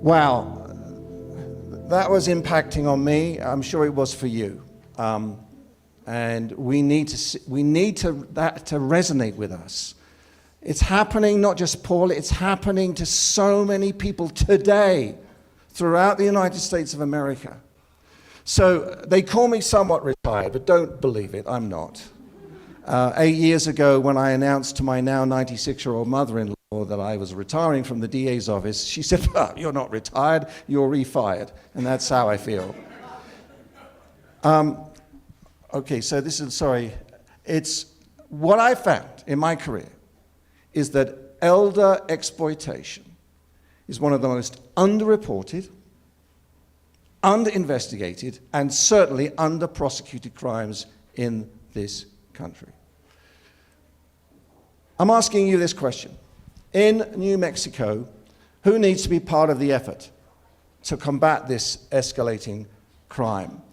Wow, that was impacting on me. I'm sure it was for you. And we need that to resonate with us. It's happening, not just Paul, it's happening to so many people today throughout the United States of America. So they call me somewhat retired, but don't believe it, I'm not. 8 years ago, when I announced to my now 96-year-old mother-in-law that I was retiring from the DA's office, she said, oh, you're not retired, you're refired. And that's how I feel. Okay, so it's what I found in my career is that elder exploitation is one of the most underreported, under-investigated, and certainly under-prosecuted crimes in this country. I'm asking you this question. In New Mexico, who needs to be part of the effort to combat this escalating crime?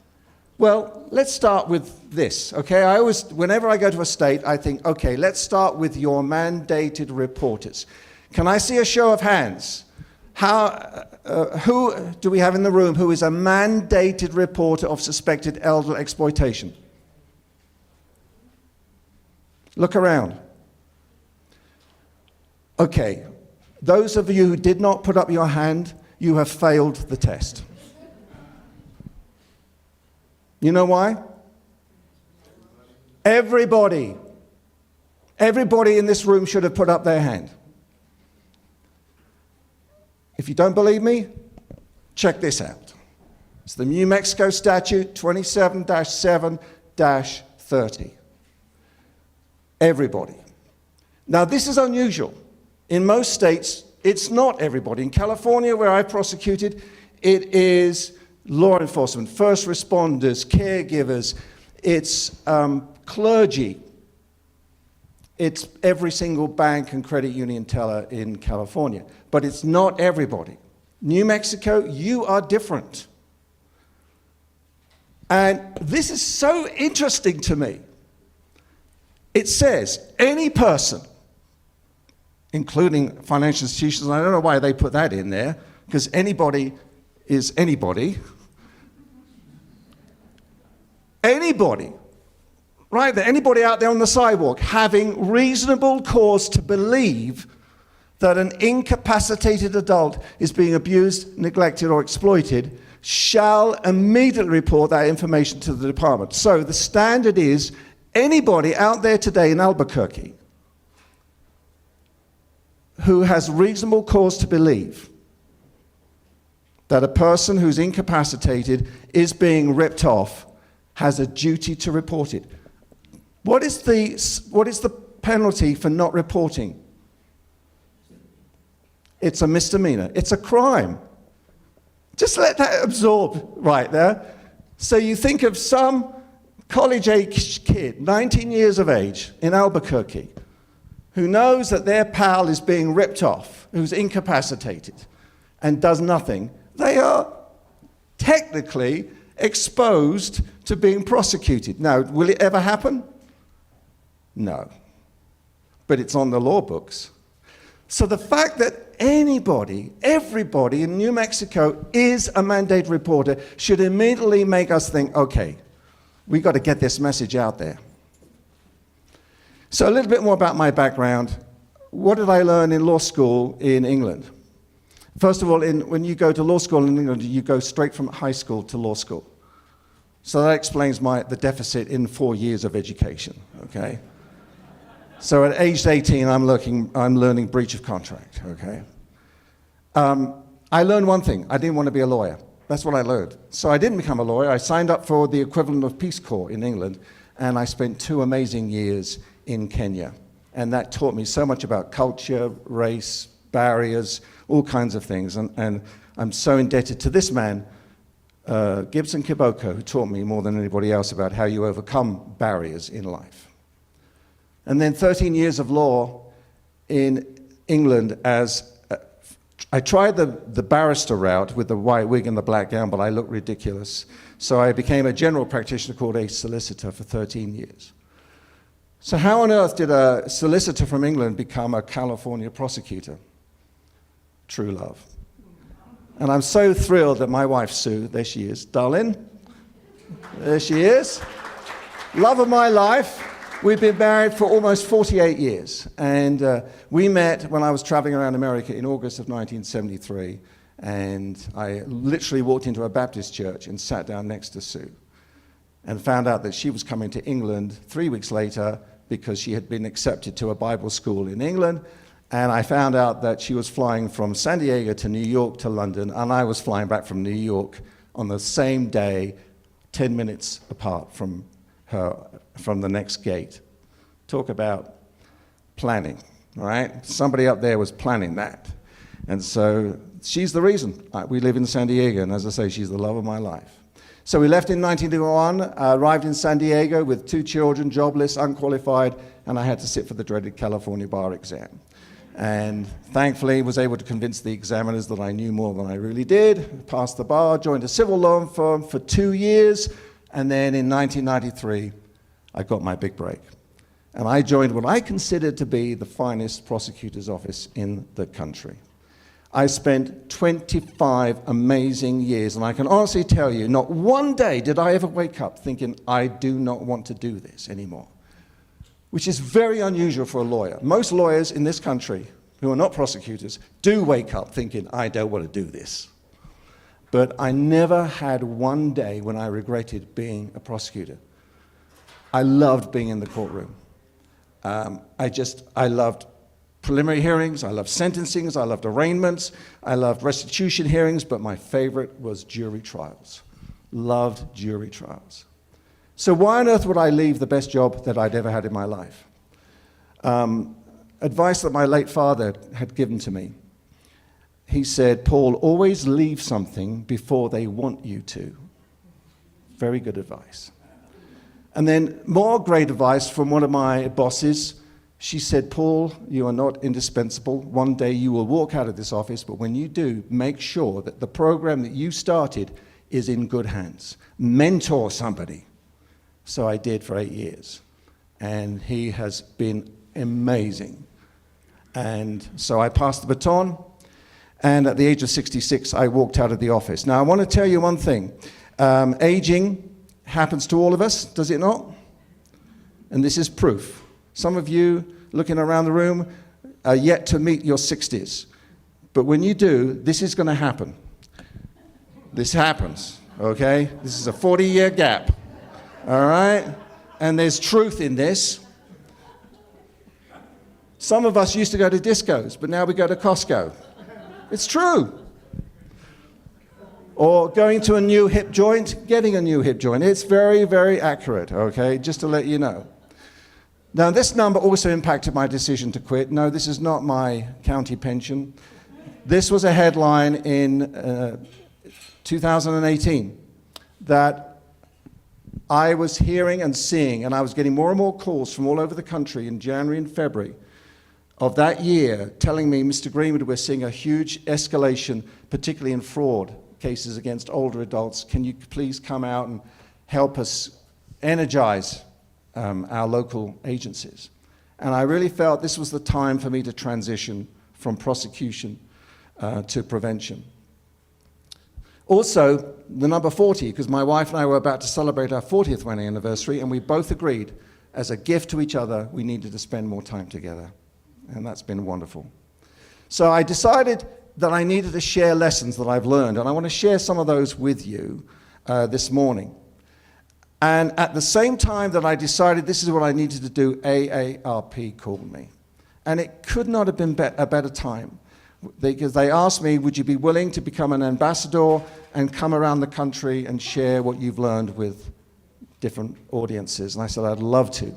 Well, let's start with this, okay? Whenever I go to a state, I think, okay, let's start with your mandated reporters. Can I see a show of hands? Who do we have in the room who is a mandated reporter of suspected elder exploitation? Look around. Okay, those of you who did not put up your hand, you have failed the test. You know why? Everybody in this room should have put up their hand. If you don't believe me, check this out. It's the New Mexico statute 27-7-30. Everybody. Now, this is unusual. In most states, it's not everybody. In California, where I prosecuted, it is law enforcement, first responders, caregivers, it's clergy, it's every single bank and credit union teller in California. But it's not everybody. New Mexico, you are different. And this is so interesting to me. It says any person, including financial institutions, and I don't know why they put that in there, because anybody is anybody. Anybody, right there, anybody out there on the sidewalk having reasonable cause to believe that an incapacitated adult is being abused, neglected, or exploited shall immediately report that information to the department. So the standard is anybody out there today in Albuquerque who has reasonable cause to believe that a person who's incapacitated is being ripped off has a duty to report it. What is the penalty for not reporting? It's a misdemeanor. It's a crime. Just let that absorb right there. So you think of some college-age kid, 19 years of age, in Albuquerque, who knows that their pal is being ripped off, who's incapacitated, and does nothing. They are technically exposed to being prosecuted. Now, will it ever happen? No. But it's on the law books. So the fact that anybody, everybody in New Mexico is a mandated reporter should immediately make us think, okay, we got to get this message out there. So a little bit more about my background. What did I learn in law school in England? First of all, when you go to law school in England, you go straight from high school to law school. So that explains the deficit in 4 years of education, okay? So at age 18, I'm learning breach of contract, okay? I learned one thing. I didn't want to be a lawyer. That's what I learned. So I didn't become a lawyer. I signed up for the equivalent of Peace Corps in England, and I spent 2 amazing years in Kenya. And that taught me so much about culture, race, barriers, all kinds of things. And I'm so indebted to this man, Gibson Kiboko, who taught me more than anybody else about how you overcome barriers in life. And then 13 years of law in England as I tried the barrister route with the white wig and the black gown, but I looked ridiculous. So I became a general practitioner called a solicitor for 13 years. So how on earth did a solicitor from England become a California prosecutor? True love. And I'm so thrilled that my wife, Sue, there she is, darling. There she is. Love of my life. We've been married for almost 48 years. And we met when I was traveling around America in August of 1973. And I literally walked into a Baptist church and sat down next to Sue and found out that she was coming to England 3 weeks later because she had been accepted to a Bible school in England. And I found out that she was flying from San Diego to New York to London, and I was flying back from New York on the same day, 10 minutes apart from her, from the next gate. Talk about planning, all right? Somebody up there was planning that. And so she's the reason we live in San Diego, and as I say, she's the love of my life. So we left in 1991, arrived in San Diego with 2 children, jobless, unqualified, and I had to sit for the dreaded California bar exam. And thankfully was able to convince the examiners that I knew more than I really did, passed the bar, joined a civil law firm for 2 years, and then in 1993, I got my big break. And I joined what I considered to be the finest prosecutor's office in the country. I spent 25 amazing years, and I can honestly tell you, not one day did I ever wake up thinking, I do not want to do this anymore. Which is very unusual for a lawyer. Most lawyers in this country who are not prosecutors do wake up thinking, I don't want to do this. But I never had one day when I regretted being a prosecutor. I loved being in the courtroom. I loved preliminary hearings, I loved sentencings, I loved arraignments, I loved restitution hearings, but my favorite was jury trials. Loved jury trials. So why on earth would I leave the best job that I'd ever had in my life? Advice that my late father had given to me. He said, Paul, always leave something before they want you to. Very good advice. And then more great advice from one of my bosses. She said, Paul, you are not indispensable. One day you will walk out of this office, but when you do, make sure that the program that you started is in good hands. Mentor somebody. So I did for 8 years, and he has been amazing. And so I passed the baton, and at the age of 66, I walked out of the office. Now, I want to tell you one thing. Aging happens to all of us, does it not? And this is proof. Some of you looking around the room are yet to meet your 60s. But when you do, this is going to happen. This happens, okay? This is a 40-year gap. All right? And there's truth in this. Some of us used to go to discos, but now we go to Costco. It's true. Or going to a new hip joint, getting a new hip joint. It's very, very accurate, okay? Just to let you know. Now, this number also impacted my decision to quit. No, this is not my county pension. This was a headline in 2018 that I was hearing and seeing, and I was getting more and more calls from all over the country in January and February of that year telling me, Mr. Greenwood, we're seeing a huge escalation, particularly in fraud cases against older adults. Can you please come out and help us energize our local agencies? And I really felt this was the time for me to transition from prosecution to prevention. Also, the number 40, because my wife and I were about to celebrate our 40th wedding anniversary, and we both agreed, as a gift to each other, we needed to spend more time together. And that's been wonderful. So I decided that I needed to share lessons that I've learned, and I want to share some of those with you this morning. And at the same time that I decided this is what I needed to do, AARP called me. And it could not have been a better time. Because they asked me, would you be willing to become an ambassador and come around the country and share what you've learned with different audiences? And I said, I'd love to.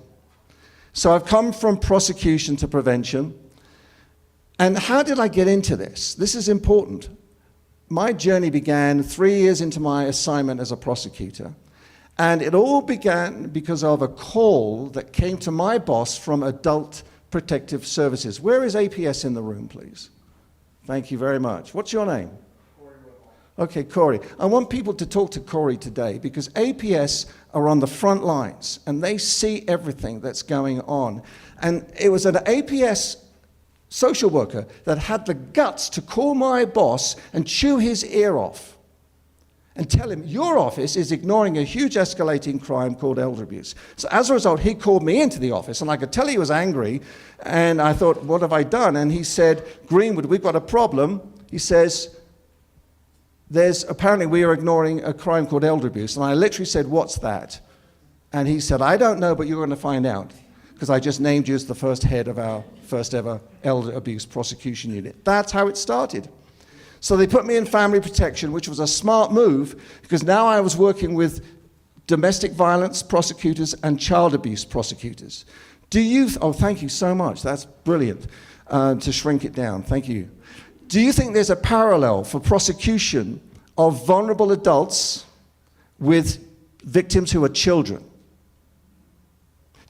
So I've come from prosecution to prevention. And how did I get into this? This is important. My journey began 3 years into my assignment as a prosecutor. And it all began because of a call that came to my boss from Adult Protective Services. Where is APS in the room, please? Thank you very much. What's your name? Corey. Okay, Corey. I want people to talk to Corey today because APS are on the front lines and they see everything that's going on. And it was an APS social worker that had the guts to call my boss and chew his ear off and tell him, your office is ignoring a huge escalating crime called elder abuse. So as a result, he called me into the office, and I could tell he was angry, and I thought, what have I done? And he said, Greenwood, we've got a problem. He says, apparently we are ignoring a crime called elder abuse. And I literally said, what's that? And he said, I don't know, but you're going to find out, because I just named you as the first head of our first ever Elder Abuse Prosecution Unit. That's how it started. So they put me in family protection, which was a smart move, because now I was working with domestic violence prosecutors and child abuse prosecutors. Oh, thank you so much. That's brilliant to shrink it down. Thank you. Do you think there's a parallel for prosecution of vulnerable adults with victims who are children?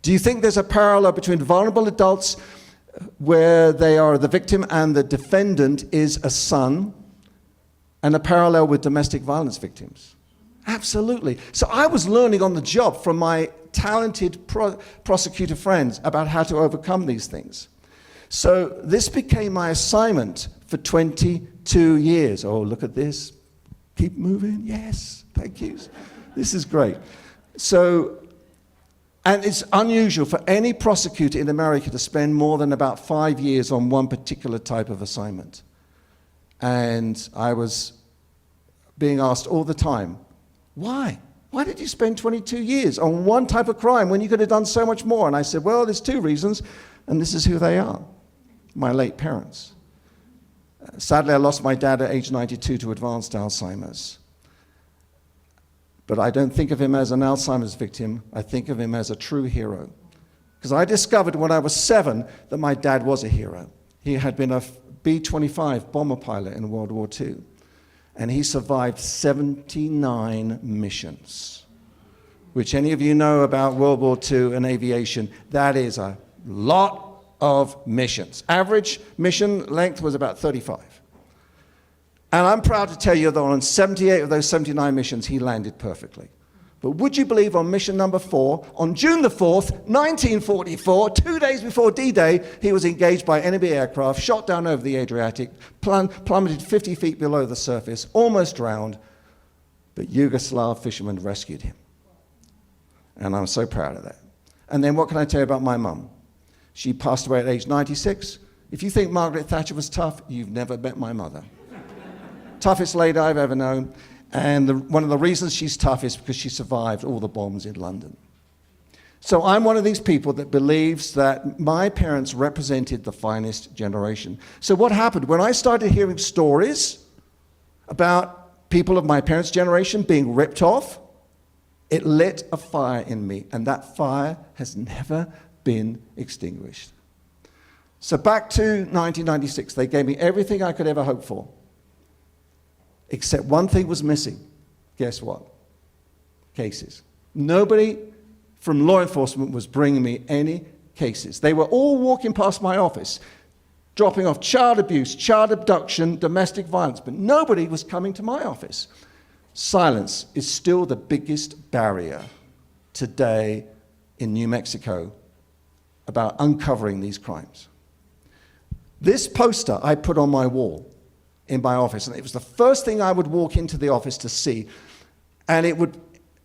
Do you think there's a parallel between vulnerable adults where they are the victim and the defendant is a son, and a parallel with domestic violence victims? Absolutely. So I was learning on the job from my talented prosecutor friends about how to overcome these things. So this became my assignment for 22 years. Oh, look at this. Keep moving. Yes, thank you. This is great. And it's unusual for any prosecutor in America to spend more than about 5 years on one particular type of assignment. And I was being asked all the time, why? Why did you spend 22 years on one type of crime when you could have done so much more? And I said, well, there's two reasons, and this is who they are, my late parents. Sadly, I lost my dad at age 92 to advanced Alzheimer's. But I don't think of him as an Alzheimer's victim. I think of him as a true hero. Because I discovered when I was 7 that my dad was a hero. He had been a B-25 bomber pilot in World War II. And he survived 79 missions, which any of you know about World War II and aviation, that is a lot of missions. Average mission length was about 35. And I'm proud to tell you that on 78 of those 79 missions, he landed perfectly. But would you believe on mission number 4, on June the 4th, 1944, 2 days before D-Day, he was engaged by enemy aircraft, shot down over the Adriatic, plummeted 50 feet below the surface, almost drowned, but Yugoslav fishermen rescued him. And I'm so proud of that. And then what can I tell you about my mum? She passed away at age 96. If you think Margaret Thatcher was tough, you've never met my mother. Toughest lady I've ever known. And one of the reasons she's tough is because she survived all the bombs in London. So I'm one of these people that believes that my parents represented the finest generation. So what happened? When I started hearing stories about people of my parents' generation being ripped off, it lit a fire in me, and that fire has never been extinguished. So back to 1996, they gave me everything I could ever hope for. Except one thing was missing. Guess what? Cases. Nobody from law enforcement was bringing me any cases. They were all walking past my office, dropping off child abuse, child abduction, domestic violence, but nobody was coming to my office. Silence is still the biggest barrier today in New Mexico about uncovering these crimes. This poster I put on my wall in my office, and it was the first thing I would walk into the office to see, and it would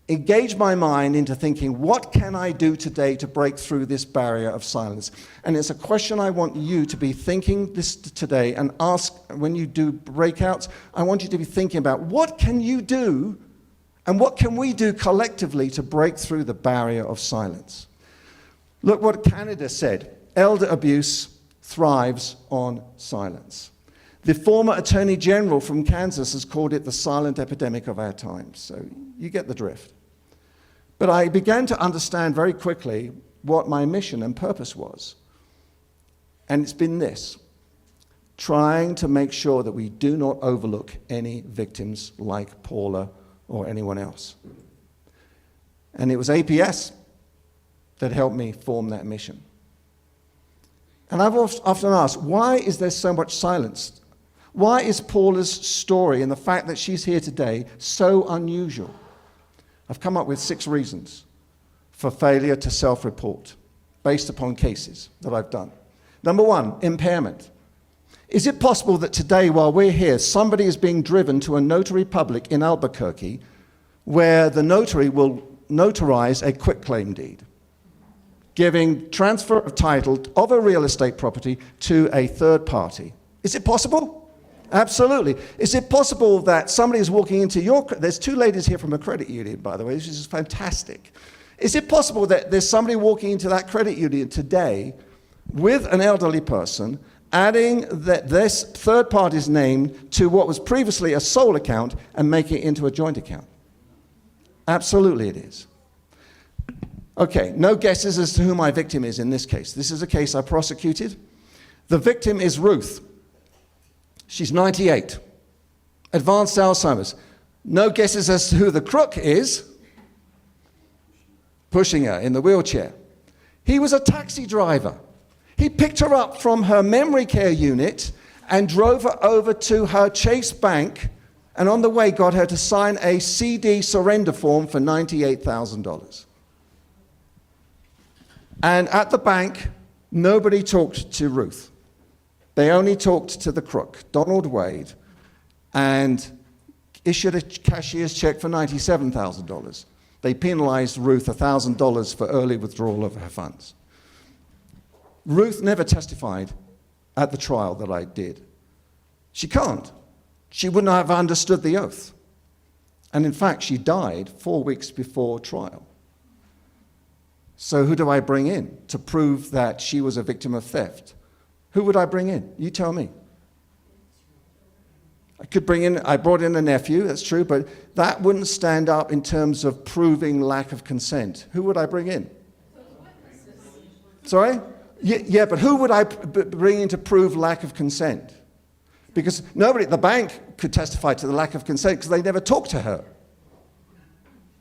engage my mind into thinking, what can I do today to break through this barrier of silence? And it's a question I want you to be thinking this today and ask when you do breakouts. I want you to be thinking about what can you do and what can we do collectively to break through the barrier of silence? Look what Canada said. Elder abuse thrives on silence. The former Attorney General from Kansas has called it the silent epidemic of our times. So you get the drift. But I began to understand very quickly what my mission and purpose was. And it's been this: trying to make sure that we do not overlook any victims like Paula or anyone else. And it was APS that helped me form that mission. And I've often asked, why is there so much silence? Why is Paula's story and the fact that she's here today so unusual? I've come up with 6 reasons for failure to self-report based upon cases that I've done. Number one, impairment. Is it possible that today, while we're here, somebody is being driven to a notary public in Albuquerque where the notary will notarize a quitclaim deed, giving transfer of title of a real estate property to a third party? Is it possible? Absolutely. Is it possible that somebody is walking into there's two ladies here from a credit union, by the way, this is fantastic. Is it possible that there's somebody walking into that credit union today with an elderly person, adding this third party's name to what was previously a sole account and making it into a joint account? Absolutely it is. Okay, no guesses as to who my victim is in this case. This is a case I prosecuted. The victim is Ruth. She's 98, advanced Alzheimer's. No guesses as to who the crook is, pushing her in the wheelchair. He was a taxi driver. He picked her up from her memory care unit and drove her over to her Chase Bank, and on the way got her to sign a CD surrender form for $98,000. And at the bank, nobody talked to Ruth. They only talked to the crook, Donald Wade, and issued a cashier's check for $97,000. They penalized Ruth $1,000 for early withdrawal of her funds. Ruth never testified at the trial that I did. She can't. She wouldn't have understood the oath. And in fact, she died 4 weeks before trial. So who do I bring in to prove that she was a victim of theft? Who would I bring in? You tell me. I brought in a nephew, that's true, but that wouldn't stand up in terms of proving lack of consent. Who would I bring in? Sorry? Yeah, but who would I bring in to prove lack of consent? Because nobody at the bank could testify to the lack of consent because they never talked to her.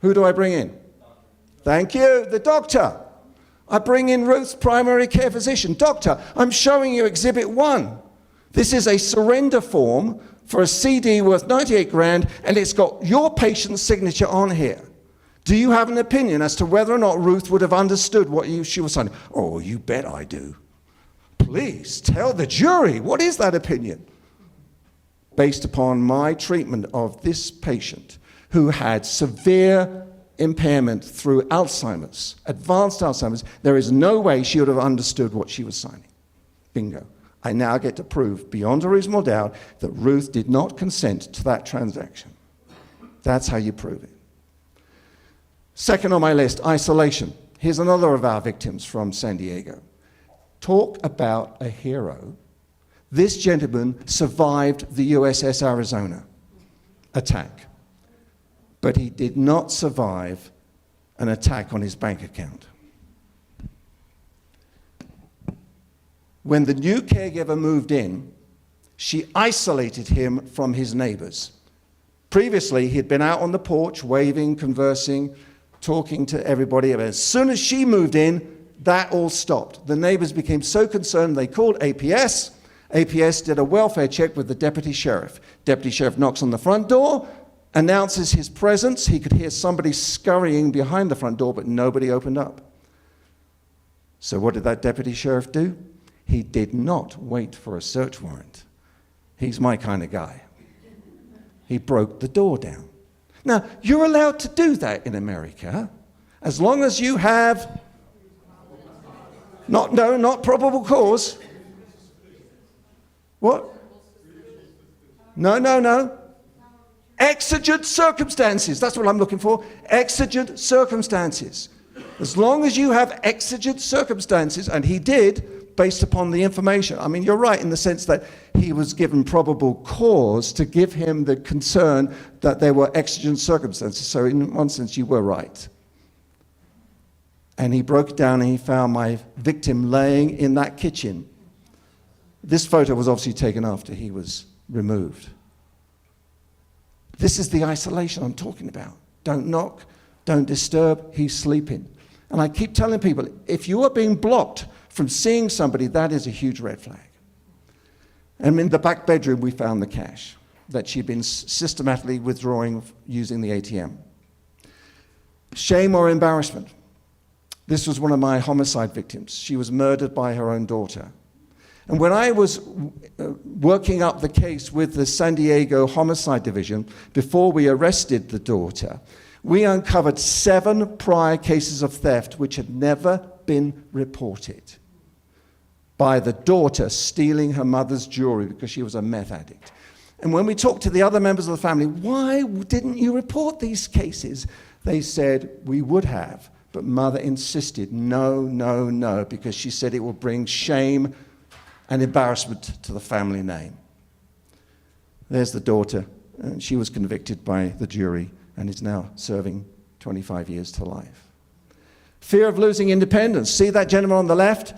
Who do I bring in? Thank you, the doctor. I bring in Ruth's primary care physician. Doctor, I'm showing you Exhibit 1. This is a surrender form for a CD worth 98 grand, and it's got your patient's signature on here. Do you have an opinion as to whether or not Ruth would have understood what she was signing? Oh, you bet I do. Please tell the jury, what is that opinion? Based upon my treatment of this patient who had severe impairment through Alzheimer's, advanced Alzheimer's, there is no way she would have understood what she was signing. Bingo. I now get to prove beyond a reasonable doubt that Ruth did not consent to that transaction. That's how you prove it. Second on my list, isolation. Here's another of our victims from San Diego. Talk about a hero. This gentleman survived the USS Arizona attack, but he did not survive an attack on his bank account. When the new caregiver moved in, she isolated him from his neighbors. Previously, he'd been out on the porch, waving, conversing, talking to everybody. But as soon as she moved in, that all stopped. The neighbors became so concerned, they called APS. APS did a welfare check with the deputy sheriff. Deputy sheriff knocks on the front door, announces his presence. He could hear somebody scurrying behind the front door, but nobody opened up. So what did that deputy sheriff do? He did not wait for a search warrant. He's my kind of guy. He broke the door down. Now, you're allowed to do that in America, as long as you have not probable cause. What? No. Exigent circumstances. That's what I'm looking for. Exigent circumstances. As long as you have exigent circumstances, and he did, based upon the information. I mean, you're right in the sense that he was given probable cause to give him the concern that there were exigent circumstances. So in one sense, you were right. And he broke down and he found my victim laying in that kitchen. This photo was obviously taken after he was removed. This is the isolation I'm talking about. Don't knock, don't disturb, he's sleeping. And I keep telling people, if you are being blocked from seeing somebody, that is a huge red flag. And in the back bedroom, we found the cash that she'd been systematically withdrawing using the ATM. Shame or embarrassment. This was one of my homicide victims. She was murdered by her own daughter. And when I was working up the case with the San Diego Homicide Division, before we arrested the daughter, we uncovered 7 prior cases of theft which had never been reported by the daughter stealing her mother's jewelry because she was a meth addict. And when we talked to the other members of the family, why didn't you report these cases? They said, we would have, but mother insisted, no, no, no, because she said it will bring shame and embarrassment to the family name. There's the daughter, and she was convicted by the jury and is now serving 25 years to life. Fear of losing independence. See that gentleman on the left?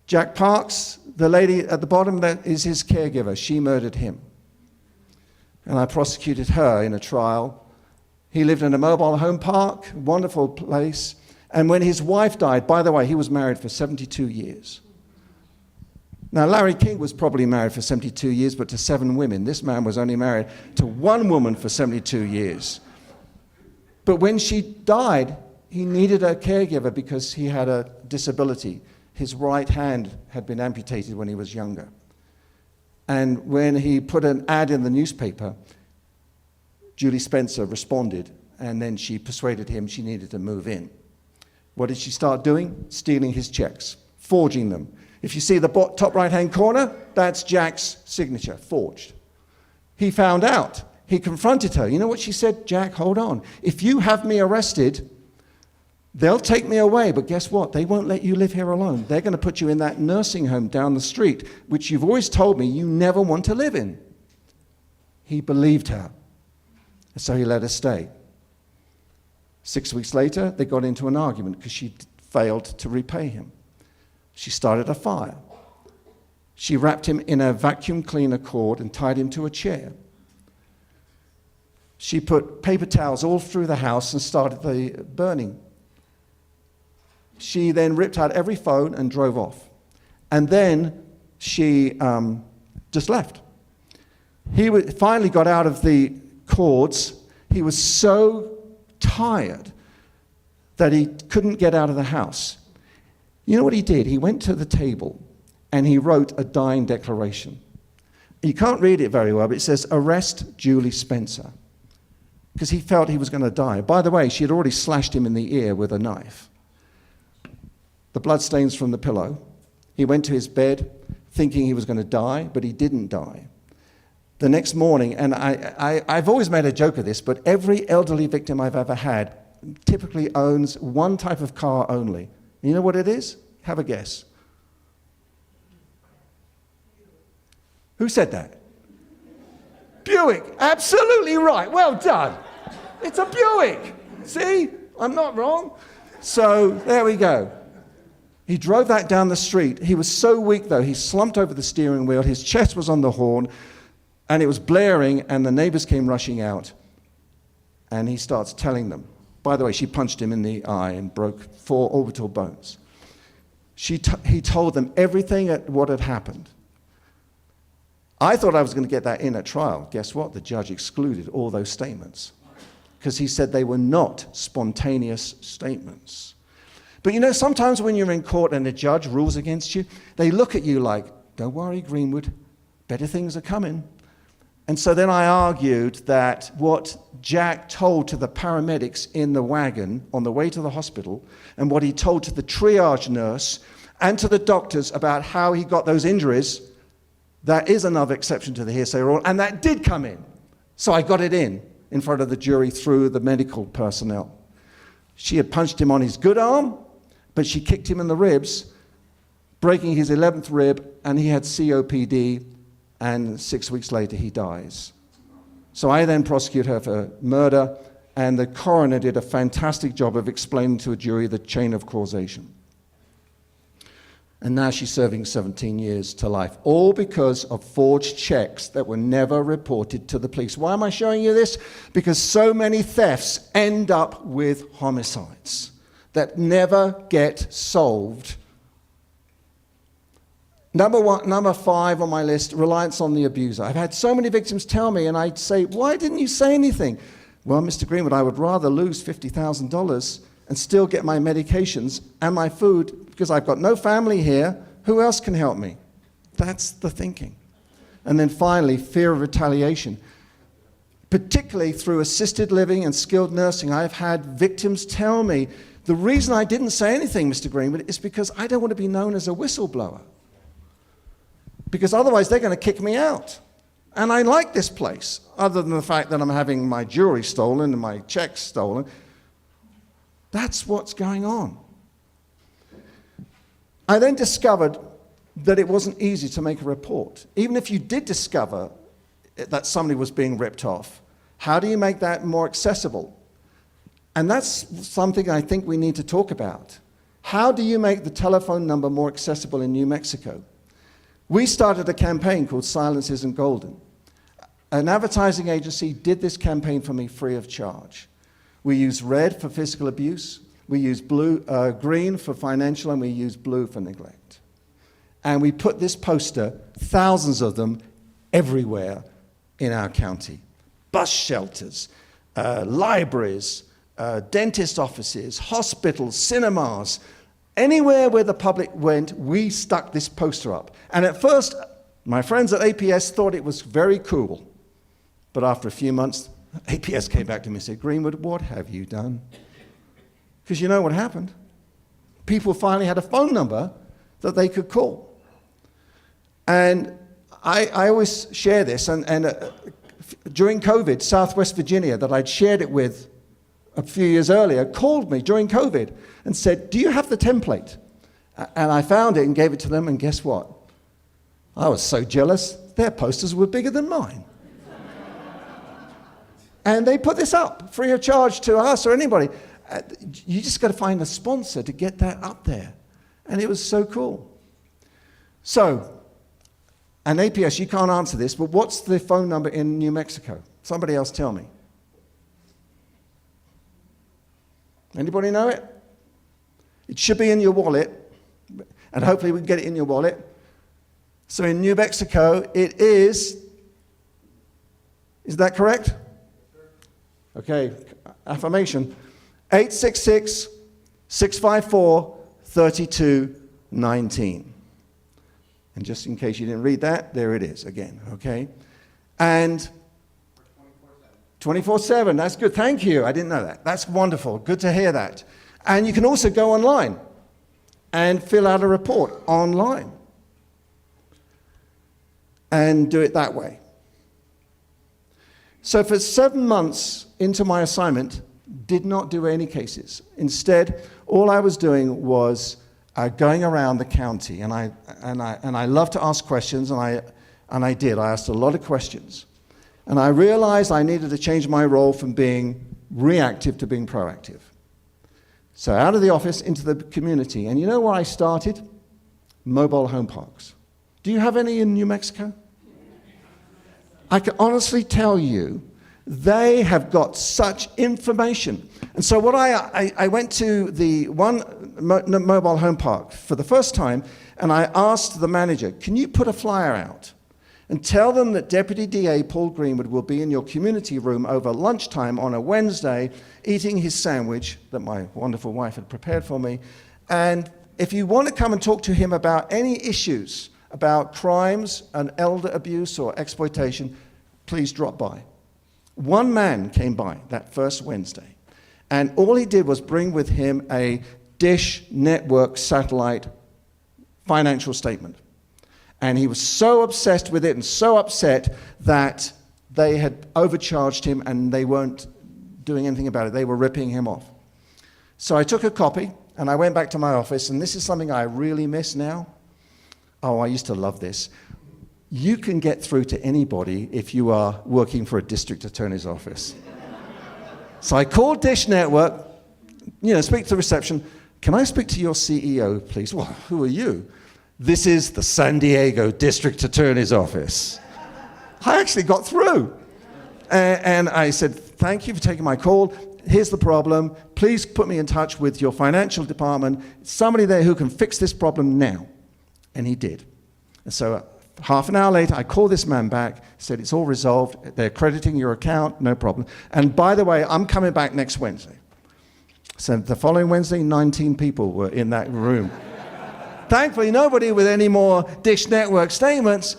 Jack Parks, the lady at the bottom, that is his caregiver. She murdered him. And I prosecuted her in a trial. He lived in a mobile home park, wonderful place. And when his wife died, by the way, he was married for 72 years. Now, Larry King was probably married for 72 years, but to 7 women. This man was only married to 1 woman for 72 years. But when she died, he needed a caregiver because he had a disability. His right hand had been amputated when he was younger. And when he put an ad in the newspaper, Julie Spencer responded, and then she persuaded him she needed to move in. What did she start doing? Stealing his checks, forging them. If you see the top right-hand corner, that's Jack's signature, forged. He found out. He confronted her. You know what she said? Jack, hold on. If you have me arrested, they'll take me away, but guess what? They won't let you live here alone. They're going to put you in that nursing home down the street, which you've always told me you never want to live in. He believed her, so he let her stay. 6 weeks later, they got into an argument because she failed to repay him. She started a fire. She wrapped him in a vacuum cleaner cord and tied him to a chair. She put paper towels all through the house and started the burning. She then ripped out every phone and drove off. And then she just left. He finally got out of the cords. He was so tired that he couldn't get out of the house. You know what he did? He went to the table and he wrote a dying declaration. You can't read it very well, but it says, "Arrest Julie Spencer," because he felt he was going to die. By the way, she had already slashed him in the ear with a knife. The blood stains from the pillow. He went to his bed thinking he was going to die, but he didn't die. The next morning, and I've always made a joke of this, but every elderly victim I've ever had typically owns one type of car only. You know what it is? Have a guess. Who said that? Buick. Absolutely right. Well done. It's a Buick. See? I'm not wrong. So there we go. He drove that down the street. He was so weak, though, he slumped over the steering wheel. His chest was on the horn, and it was blaring, and the neighbors came rushing out. And he starts telling them. By the way, she punched him in the eye and broke 4 orbital bones. He told them everything what had happened. I thought I was going to get that in at trial. Guess what? The judge excluded all those statements because he said they were not spontaneous statements. But you know, sometimes when you're in court and the judge rules against you, they look at you like, "Don't worry, Greenwood, better things are coming." And so then I argued that what Jack told to the paramedics in the wagon on the way to the hospital and what he told to the triage nurse and to the doctors about how he got those injuries, that is another exception to the hearsay rule, and that did come in. So I got it in front of the jury through the medical personnel. She had punched him on his good arm, but she kicked him in the ribs, breaking his 11th rib, and he had COPD, and 6 weeks later he dies. So I then prosecute her for murder, and the coroner did a fantastic job of explaining to a jury the chain of causation. And now she's serving 17 years to life, all because of forged checks that were never reported to the police. Why am I showing you this? Because so many thefts end up with homicides that never get solved. Number 5 on my list, reliance on the abuser. I've had so many victims tell me, and I'd say, "Why didn't you say anything?" "Well, Mr. Greenwood, I would rather lose $50,000 and still get my medications and my food because I've got no family here. Who else can help me?" That's the thinking. And then finally, fear of retaliation. Particularly through assisted living and skilled nursing, I've had victims tell me, the reason I didn't say anything, Mr. Greenwood, is because I don't want to be known as a whistleblower. Because otherwise they're going to kick me out. And I like this place, other than the fact that I'm having my jewelry stolen and my checks stolen. That's what's going on. I then discovered that it wasn't easy to make a report. Even if you did discover that somebody was being ripped off, how do you make that more accessible? And that's something I think we need to talk about. How do you make the telephone number more accessible in New Mexico? We started a campaign called Silence Isn't Golden. An advertising agency did this campaign for me free of charge. We use red for physical abuse, we use green for financial, and we use blue for neglect. And we put this poster, thousands of them, everywhere in our county. Bus shelters, libraries, dentist offices, hospitals, cinemas. Anywhere where the public went, we stuck this poster up. And at first, my friends at APS thought it was very cool. But after a few months, APS came back to me and said, Greenwood, what have you done? Because you know what happened? People finally had a phone number that they could call. And I always share this, and during COVID, Southwest Virginia, that I'd shared it with a few years earlier, called me during COVID and said, do you have the template? And I found it and gave it to them, and guess what? I was so jealous, their posters were bigger than mine. And they put this up, free of charge to us or anybody. You just got to find a sponsor to get that up there. And it was so cool. So, and APS, you can't answer this, but what's the phone number in New Mexico? Somebody else tell me. Anybody know it? It should be in your wallet, and hopefully we can get it in your wallet. So in New Mexico, it is that correct? Okay, affirmation. 866-654-3219. And just in case you didn't read that, there it is again, okay? And 24/7, that's good. Thank you. I didn't know that. That's wonderful. Good to hear that. And you can also go online and fill out a report online and do it that way. So for 7 months into my assignment, did not do any cases. Instead, all I was doing was going around the county, and I love to ask questions, and I did. I asked a lot of questions. And I realized I needed to change my role from being reactive to being proactive. So out of the office into the community. And you know where I started? Mobile home parks. Do you have any in New Mexico? I can honestly tell you, they have got such information. And so what I went to the one mobile home park for the first time, and I asked the manager, can you put a flyer out and tell them that Deputy DA Paul Greenwood will be in your community room over lunchtime on a Wednesday eating his sandwich that my wonderful wife had prepared for me. And if you want to come and talk to him about any issues about crimes and elder abuse or exploitation, please drop by. One man came by that first Wednesday, and all he did was bring with him a Dish Network satellite financial statement. And he was so obsessed with it and so upset that they had overcharged him and they weren't doing anything about it. They were ripping him off. So I took a copy and I went back to my office, and this is something I really miss now. Oh, I used to love this. You can get through to anybody if you are working for a district attorney's office. So I called Dish Network, speak to the reception. Can I speak to your CEO, please? Well, who are you? This is the San Diego District Attorney's Office. I actually got through. And I said, thank you for taking my call. Here's the problem. Please put me in touch with your financial department. Somebody there who can fix this problem now. And he did. And so half an hour later, I called this man back, said, it's all resolved. They're crediting your account, no problem. And by the way, I'm coming back next Wednesday. So the following Wednesday, 19 people were in that room. Thankfully, nobody with any more Dish Network statements.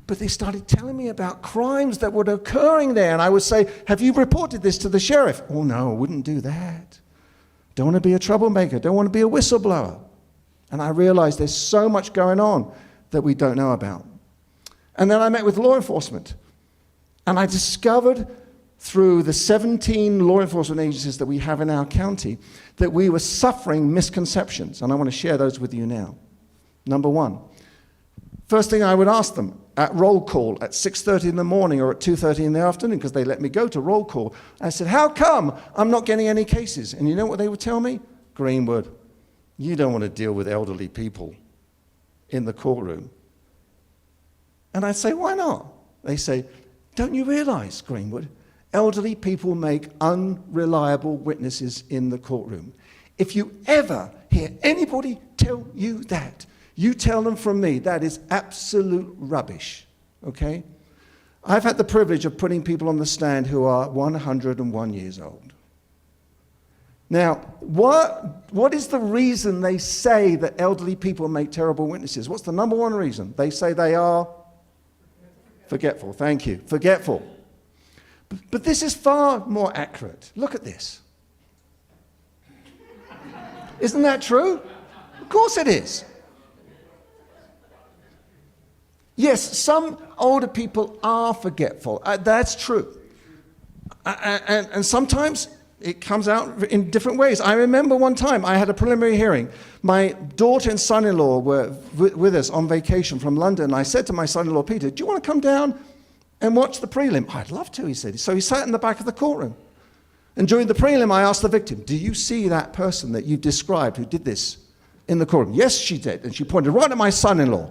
But they started telling me about crimes that were occurring there. And I would say, have you reported this to the sheriff? Oh, no, I wouldn't do that. Don't want to be a troublemaker. Don't want to be a whistleblower. And I realized there's so much going on that we don't know about. And then I met with law enforcement. And I discovered through the 17 law enforcement agencies that we have in our county that we were suffering misconceptions. And I want to share those with you now. Number one, first thing I would ask them at roll call at 6:30 in the morning or at 2:30 in the afternoon, because they let me go to roll call, I said, how come I'm not getting any cases? And you know what they would tell me? Greenwood, you don't want to deal with elderly people in the courtroom. And I'd say, why not? They say, don't you realize, Greenwood, elderly people make unreliable witnesses in the courtroom. If you ever hear anybody tell you that, you tell them from me, that is absolute rubbish, okay? I've had the privilege of putting people on the stand who are 101 years old. Now, what is the reason they say that elderly people make terrible witnesses? What's the number one reason? They say they are forgetful. Thank you. Forgetful. But this is far more accurate. Look at this. Isn't that true? Of course it is. Yes, some older people are forgetful. That's true. And sometimes it comes out in different ways. I remember one time I had a preliminary hearing. My daughter and son-in-law were with us on vacation from London. I said to my son-in-law, Peter, do you want to come down and watch the prelim? I'd love to, he said. So he sat in the back of the courtroom. And during the prelim, I asked the victim, do you see that person that you described who did this in the courtroom? Yes, she did. And she pointed right at my son-in-law.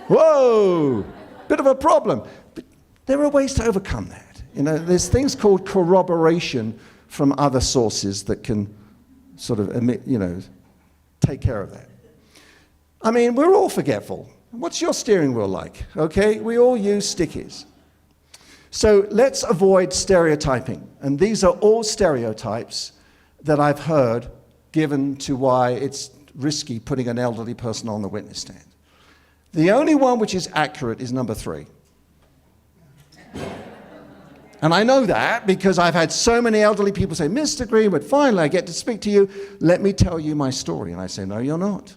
Whoa, bit of a problem. But there are ways to overcome that. You know, there's things called corroboration from other sources that can sort of take care of that. I mean, we're all forgetful. What's your steering wheel like? Okay, we all use stickies. So let's avoid stereotyping. And these are all stereotypes that I've heard given to why it's risky putting an elderly person on the witness stand. The only one which is accurate is number 3. And I know that because I've had so many elderly people say, Mr. Greenwood, finally I get to speak to you. Let me tell you my story. And I say, no, you're not.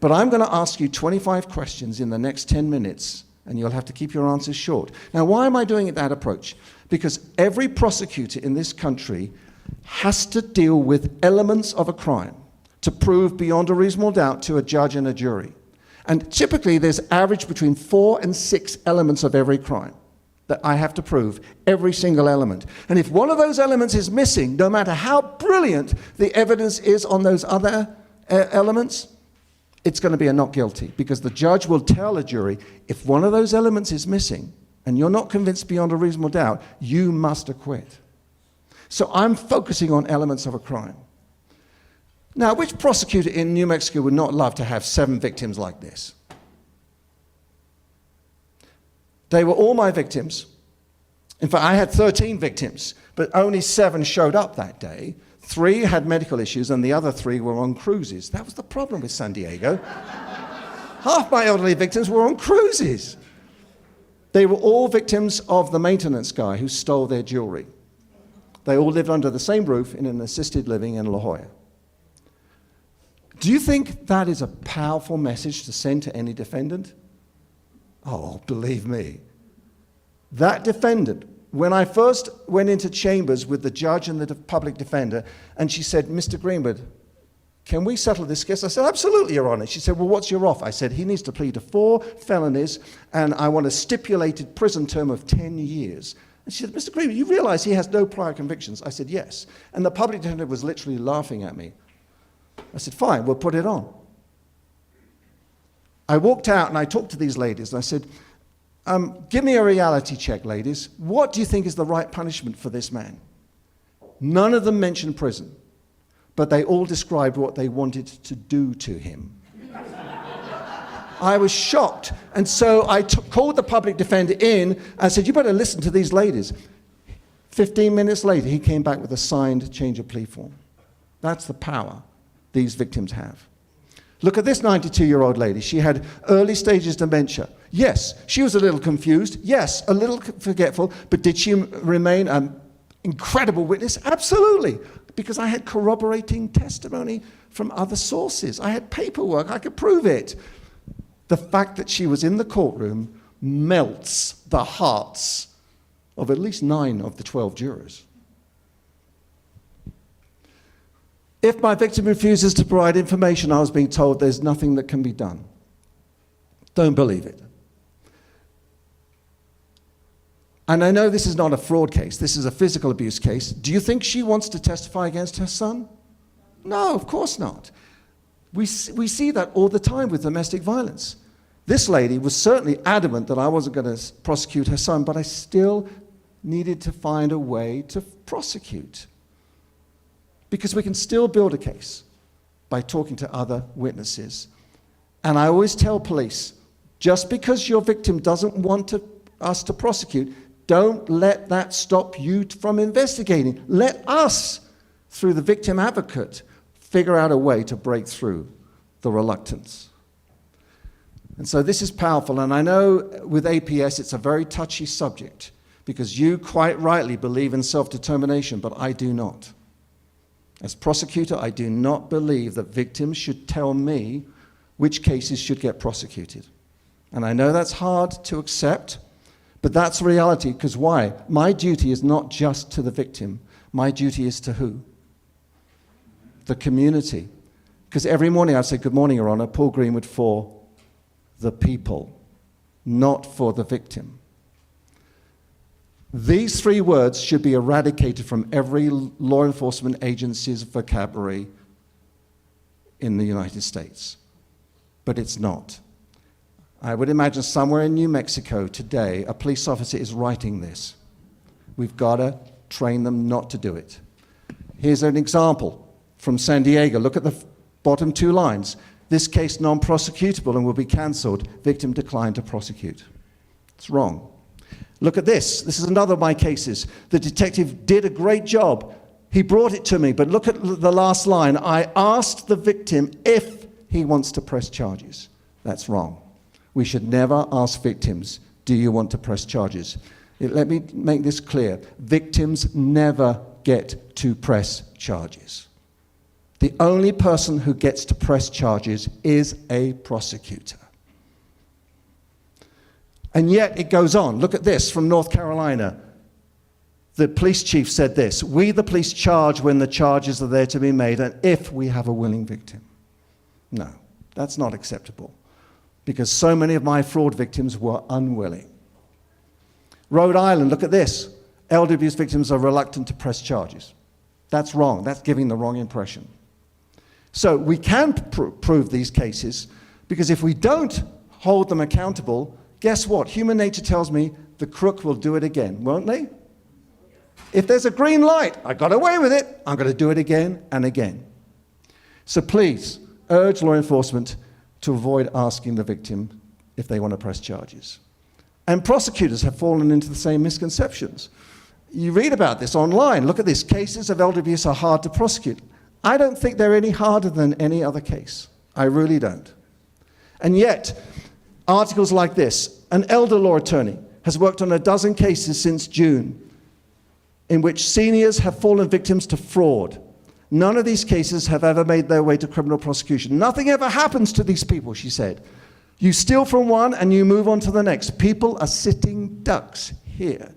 But I'm going to ask you 25 questions in the next 10 minutes, and you'll have to keep your answers short. Now, why am I doing it that approach? Because every prosecutor in this country has to deal with elements of a crime to prove beyond a reasonable doubt to a judge and a jury. And typically, there's average between 4 and 6 elements of every crime that I have to prove, every single element. And if one of those elements is missing, no matter how brilliant the evidence is on those other elements, it's going to be a not guilty, because the judge will tell a jury, if one of those elements is missing, and you're not convinced beyond a reasonable doubt, you must acquit. So I'm focusing on elements of a crime. Now, which prosecutor in New Mexico would not love to have 7 victims like this? They were all my victims. In fact, I had 13 victims, but only 7 showed up that day. 3 had medical issues, and the other 3 were on cruises. That was the problem with San Diego. Half my elderly victims were on cruises. They were all victims of the maintenance guy who stole their jewelry. They all lived under the same roof in an assisted living in La Jolla. Do you think that is a powerful message to send to any defendant? Oh, believe me. That defendant, when I first went into chambers with the judge and the public defender, and she said, Mr. Greenwood, can we settle this case? I said, absolutely, Your Honor. She said, well, what's your offer? I said, he needs to plead to 4 felonies, and I want a stipulated prison term of 10 years. And she said, Mr. Greenwood, you realize he has no prior convictions? I said, yes. And the public defender was literally laughing at me. I said, fine, we'll put it on. I walked out and I talked to these ladies and I said, give me a reality check, ladies. What do you think is the right punishment for this man? None of them mentioned prison, but they all described what they wanted to do to him. I was shocked. And so I called the public defender in and said, you better listen to these ladies. 15 minutes later, he came back with a signed change of plea form. That's the power these victims have. Look at this 92-year-old lady. She had early stages dementia. Yes, she was a little confused. Yes, a little forgetful. But did she remain an incredible witness? Absolutely. Because I had corroborating testimony from other sources. I had paperwork. I could prove it. The fact that she was in the courtroom melts the hearts of at least 9 of the 12 jurors. If my victim refuses to provide information, I was being told there's nothing that can be done. Don't believe it. And I know this is not a fraud case. This is a physical abuse case. Do you think she wants to testify against her son? No, of course not. We see that all the time with domestic violence. This lady was certainly adamant that I wasn't going to prosecute her son, but I still needed to find a way to prosecute. Because we can still build a case by talking to other witnesses. And I always tell police, just because your victim doesn't want us to prosecute, don't let that stop you from investigating. Let us, through the victim advocate, figure out a way to break through the reluctance. And so this is powerful, and I know with APS it's a very touchy subject, because you quite rightly believe in self-determination, but I do not. As prosecutor, I do not believe that victims should tell me which cases should get prosecuted. And I know that's hard to accept, but that's reality, because why? My duty is not just to the victim. My duty is to who? The community. Because every morning I say, "Good morning, Your Honor, Paul Greenwood for the people, not for the victim." These 3 words should be eradicated from every law enforcement agency's vocabulary in the United States. But it's not. I would imagine somewhere in New Mexico today, a police officer is writing this. We've got to train them not to do it. Here's an example from San Diego. Look at the bottom 2 lines. This case non-prosecutable and will be cancelled. Victim declined to prosecute. It's wrong. Look at this. This is another of my cases. The detective did a great job. He brought it to me, but look at the last line. I asked the victim if he wants to press charges. That's wrong. We should never ask victims, do you want to press charges? Let me make this clear. Victims never get to press charges. The only person who gets to press charges is a prosecutor. And yet it goes on. Look at this from North Carolina. The police chief said this: "We, the police, charge when the charges are there to be made and if we have a willing victim." No, that's not acceptable, because so many of my fraud victims were unwilling. Rhode Island, look at this. Elder abuse victims are reluctant to press charges. That's wrong. That's giving the wrong impression. So we can prove these cases, because if we don't hold them accountable, guess what? Human nature tells me the crook will do it again, won't they? If there's a green light, I got away with it, I'm going to do it again and again. So please, urge law enforcement to avoid asking the victim if they want to press charges. And prosecutors have fallen into the same misconceptions. You read about this online. Look at this. Cases of elder abuse are hard to prosecute. I don't think they're any harder than any other case. I really don't. And yet, articles like this: an elder law attorney has worked on a dozen cases since June in which seniors have fallen victims to fraud. None of these cases have ever made their way to criminal prosecution. Nothing ever happens to these people, she said. You steal from one and you move on to the next. People are sitting ducks here.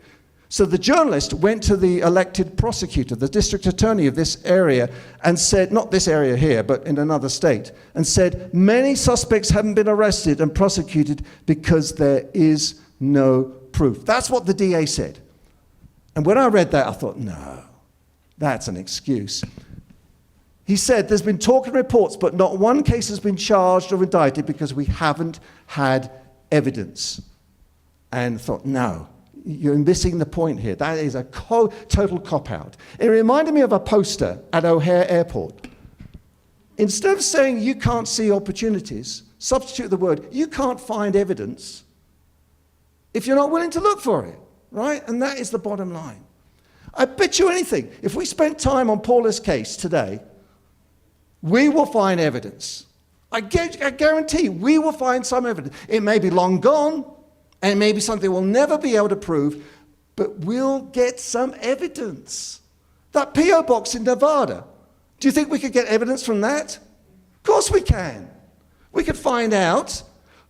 So the journalist went to the elected prosecutor, the district attorney of this area, and said, not this area here, but in another state, and said, many suspects haven't been arrested and prosecuted because there is no proof. That's what the DA said. And when I read that, I thought, no, that's an excuse. He said, there's been talk and reports, but not one case has been charged or indicted because we haven't had evidence. And thought, no. You're missing the point here. That is a total cop-out. It reminded me of a poster at O'Hare Airport. Instead of saying you can't see opportunities, substitute the word you can't find evidence if you're not willing to look for it, right? And that is the bottom line. I bet you anything, if we spent time on Paula's case today, we will find evidence I guarantee we will find some evidence. It may be long gone, and it may be something we'll never be able to prove, but we'll get some evidence. That P.O. box in Nevada, do you think we could get evidence from that? Of course we can. We could find out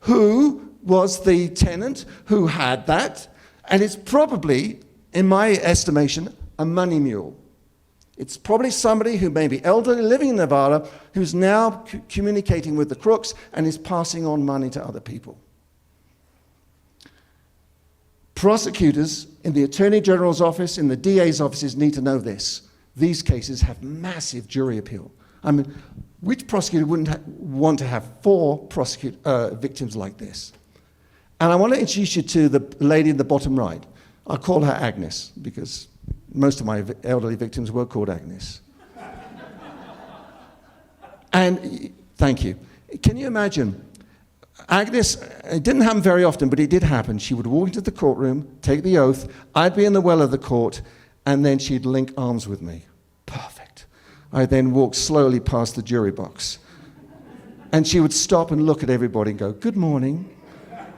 who was the tenant who had that, and it's probably, in my estimation, a money mule. It's probably somebody who may be elderly, living in Nevada, who's now communicating with the crooks and is passing on money to other people. Prosecutors in the Attorney General's office, in the DA's offices need to know this. These cases have massive jury appeal. I mean, which prosecutor wouldn't want to have 4 victims like this? And I want to introduce you to the lady in the bottom right. I'll call her Agnes, because most of my elderly victims were called Agnes. And thank you. Can you imagine? Agnes, it didn't happen very often, but it did happen. She would walk into the courtroom, take the oath, I'd be in the well of the court, and then she'd link arms with me. Perfect. I'd then walk slowly past the jury box. And she would stop and look at everybody and go, "Good morning."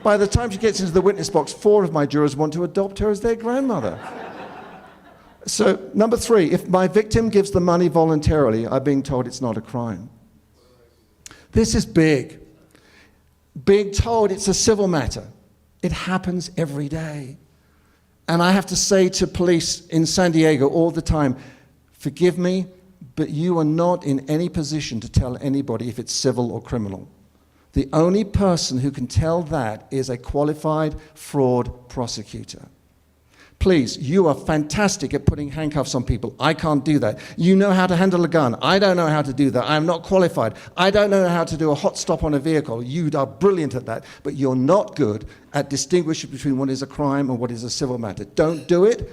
By the time she gets into the witness box, 4 of my jurors want to adopt her as their grandmother. So, number 3, if my victim gives the money voluntarily, I'm being told it's not a crime. This is big. Being told it's a civil matter. It happens every day. And I have to say to police in San Diego all the time, forgive me, but you are not in any position to tell anybody if it's civil or criminal. The only person who can tell that is a qualified fraud prosecutor. Please, you are fantastic at putting handcuffs on people. I can't do that. You know how to handle a gun. I don't know how to do that. I'm not qualified. I don't know how to do a hot stop on a vehicle. You are brilliant at that, but you're not good at distinguishing between what is a crime and what is a civil matter. Don't do it.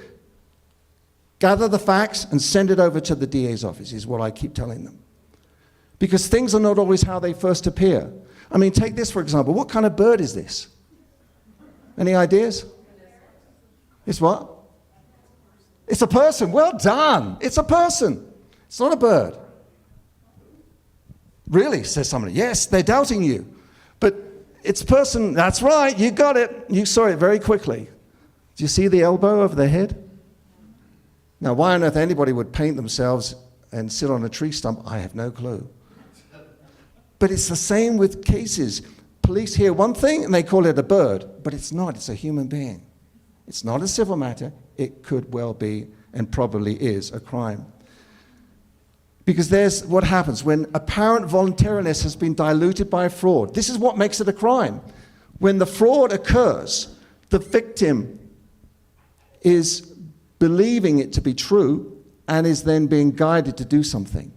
Gather the facts and send it over to the DA's office, is what I keep telling them. Because things are not always how they first appear. I mean, take this for example. What kind of bird is this? Any ideas? It's what? It's a person. Well done. It's a person. It's not a bird. Really, says somebody. Yes, they're doubting you. But it's a person. That's right. You got it. You saw it very quickly. Do you see the elbow over the head? Now, why on earth anybody would paint themselves and sit on a tree stump, I have no clue. But it's the same with cases. Police hear one thing and they call it a bird, but it's not. It's a human being. It's not a civil matter. It could well be, and probably is, a crime. Because there's what happens when apparent voluntariness has been diluted by fraud. This is what makes it a crime. When the fraud occurs, the victim is believing it to be true and is then being guided to do something.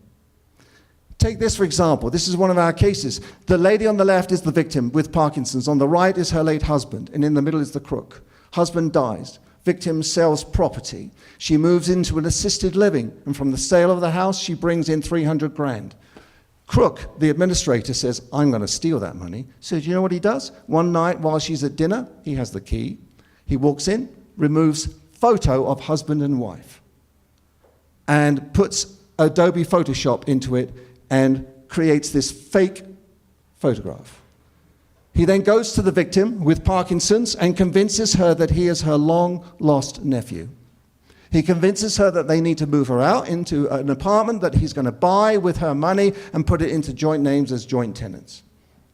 Take this for example. This is one of our cases. The lady on the left is the victim with Parkinson's. On the right is her late husband, and in the middle is the crook. Husband dies. Victim sells property. She moves into an assisted living, and from the sale of the house, she brings in 300 grand. Crook, the administrator, says, I'm going to steal that money. Says, you know what he does? One night while she's at dinner, he has the key. He walks in, removes photo of husband and wife, and puts Adobe Photoshop into it and creates this fake photograph. He then goes to the victim with Parkinson's and convinces her that he is her long-lost nephew. He convinces her that they need to move her out into an apartment that he's going to buy with her money and put it into joint names as joint tenants.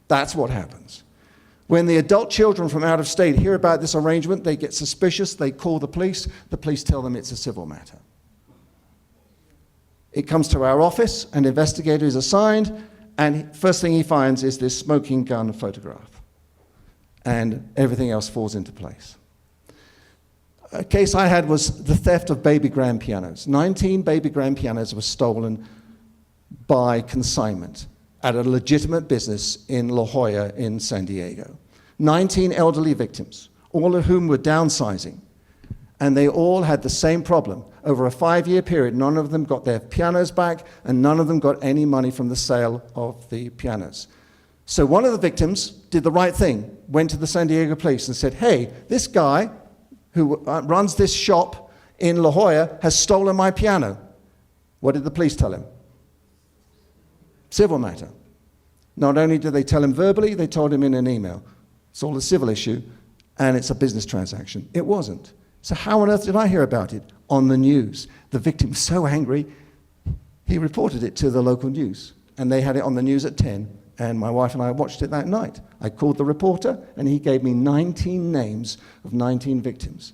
That's what happens. When the adult children from out of state hear about this arrangement, they get suspicious, they call the police tell them it's a civil matter. It comes to our office, an investigator is assigned, and first thing he finds is this smoking gun photograph. And everything else falls into place. A case I had was the theft of baby grand pianos. 19 baby grand pianos were stolen by consignment at a legitimate business in La Jolla in San Diego. 19 elderly victims, all of whom were downsizing. And they all had the same problem. Over a 5-year period, none of them got their pianos back, and none of them got any money from the sale of the pianos. So one of the victims did the right thing, went to the San Diego police and said, hey, this guy who runs this shop in La Jolla has stolen my piano. What did the police tell him? Civil matter. Not only did they tell him verbally, they told him in an email. It's all a civil issue, and it's a business transaction. It wasn't. So how on earth did I hear about it? On the news. The victim was so angry, he reported it to the local news, and they had it on the news at 10, and my wife and I watched it that night. I called the reporter, and he gave me 19 names of 19 victims.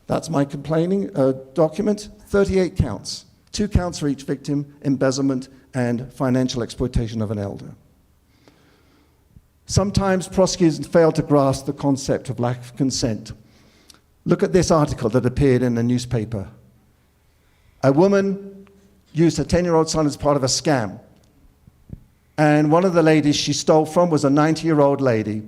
That's my complaining document, 38 counts. 2 counts for each victim, embezzlement and financial exploitation of an elder. Sometimes prosecutors fail to grasp the concept of lack of consent. Look at this article that appeared in the newspaper. A woman used her 10-year-old son as part of a scam. And one of the ladies she stole from was a 90-year-old lady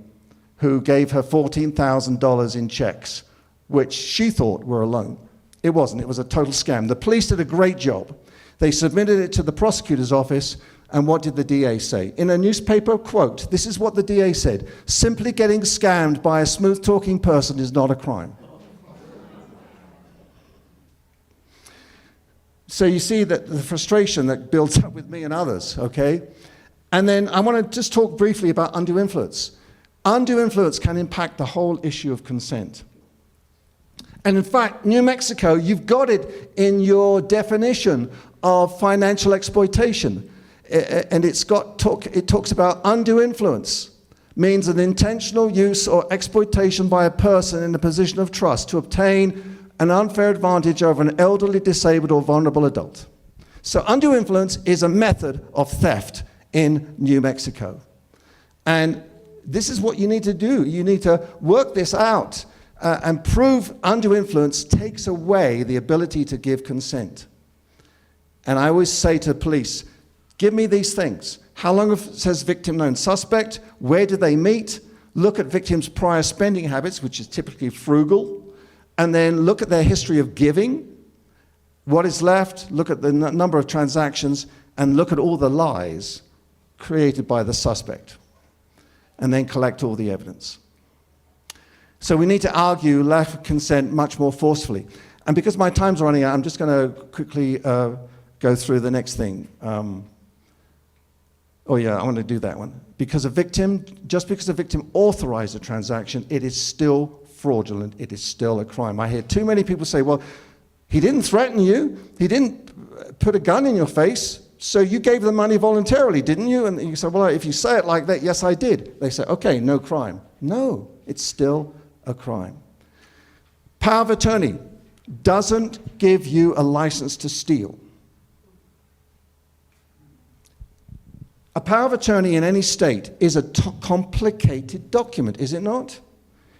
who gave her $14,000 in checks, which she thought were a loan. It wasn't. It was a total scam. The police did a great job. They submitted it to the prosecutor's office, and what did the DA say? In a newspaper quote, this is what the DA said: "Simply getting scammed by a smooth-talking person is not a crime." So you see that the frustration that builds up with me and others, okay? And then I want to just talk briefly about undue influence. Undue influence can impact the whole issue of consent. And in fact, New Mexico, you've got it in your definition of financial exploitation. And it talks about undue influence, means an intentional use or exploitation by a person in a position of trust to obtain an unfair advantage over an elderly, disabled, or vulnerable adult. So undue influence is a method of theft in New Mexico. And this is what you need to do. You need to work this out and prove undue influence takes away the ability to give consent. And I always say to police, give me these things. How long has victim known suspect? Where did they meet? Look at victim's prior spending habits, which is typically frugal. And then look at their history of giving. What is left? Look at the number of transactions, and look at all the lies created by the suspect. And then collect all the evidence. So we need to argue lack of consent much more forcefully. And because my time's running out, I'm just going to quickly go through the next thing. Oh yeah, I want to do that one. Just because a victim authorized a transaction, it is still fraudulent, it is still a crime. I hear too many people say, well, he didn't threaten you, he didn't put a gun in your face, so you gave the money voluntarily, didn't you? And you say, well, if you say it like that, yes, I did. They say, okay, no crime. No, it's still a crime. Power of attorney doesn't give you a license to steal. A power of attorney in any state is a complicated document, is it not?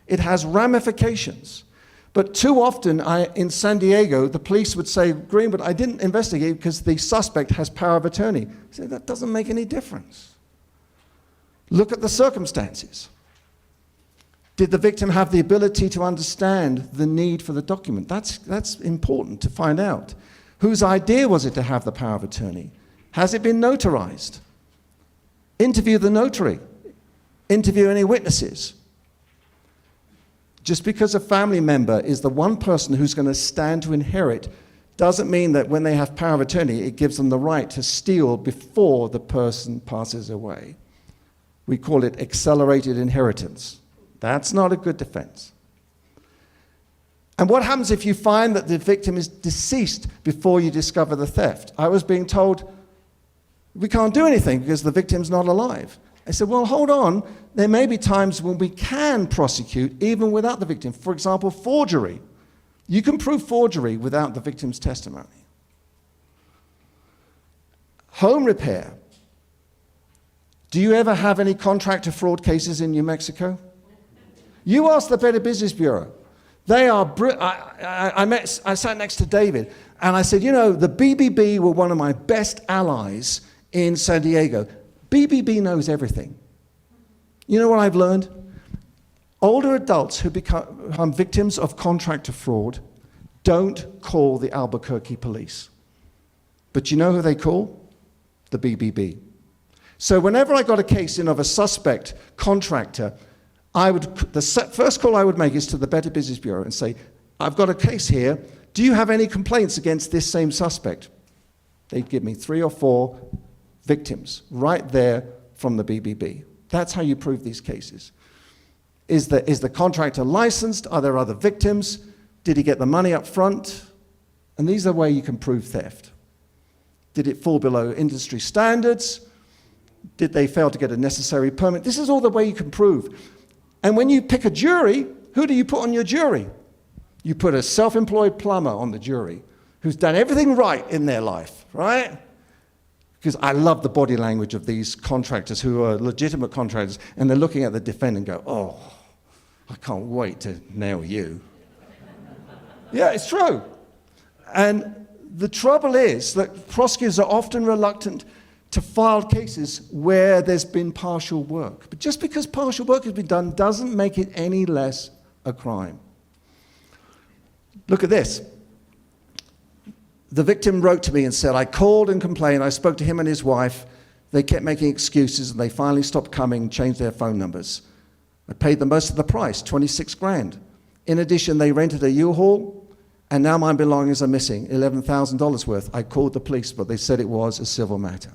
It has ramifications. But too often in San Diego, the police would say, Greenwood, I didn't investigate because the suspect has power of attorney. I say, that doesn't make any difference. Look at the circumstances. Did the victim have the ability to understand the need for the document? That's important to find out. Whose idea was it to have the power of attorney? Has it been notarized? Interview the notary. Interview any witnesses. Just because a family member is the one person who's going to stand to inherit doesn't mean that when they have power of attorney, it gives them the right to steal before the person passes away. We call it accelerated inheritance. That's not a good defense. And what happens if you find that the victim is deceased before you discover the theft? I was being told, we can't do anything because the victim's not alive. I said, well, hold on. There may be times when we can prosecute even without the victim. For example, forgery. You can prove forgery without the victim's testimony. Home repair. Do you ever have any contractor fraud cases in New Mexico? You ask the Better Business Bureau. They are, I sat next to David, and I said, you know, the BBB were one of my best allies in San Diego. BBB knows everything. You know what I've learned? Older adults who become victims of contractor fraud don't call the Albuquerque police. But you know who they call? The BBB. So whenever I got a case in of a suspect contractor, the first call I would make is to the Better Business Bureau and say, I've got a case here. Do you have any complaints against this same suspect? They'd give me 3 or 4 victims right there from the BBB. That's how you prove these cases. Is the contractor licensed? Are there other victims? Did he get the money up front? And these are where you can prove theft. Did it fall below industry standards? Did they fail to get a necessary permit? This is all the way you can prove. And when you pick a jury, who do you put on your jury? You put a self-employed plumber on the jury who's done everything right in their life, right? Because I love the body language of these contractors who are legitimate contractors, and they're looking at the defendant and go, oh, I can't wait to nail you. Yeah, it's true. And the trouble is that prosecutors are often reluctant to file cases where there's been partial work. But just because partial work has been done doesn't make it any less a crime. Look at this. The victim wrote to me and said, I called and complained. I spoke to him and his wife. They kept making excuses, and they finally stopped coming and changed their phone numbers. I paid them most of the price, 26 grand. In addition, they rented a U-Haul, and now my belongings are missing, $11,000 worth. I called the police, but they said it was a civil matter.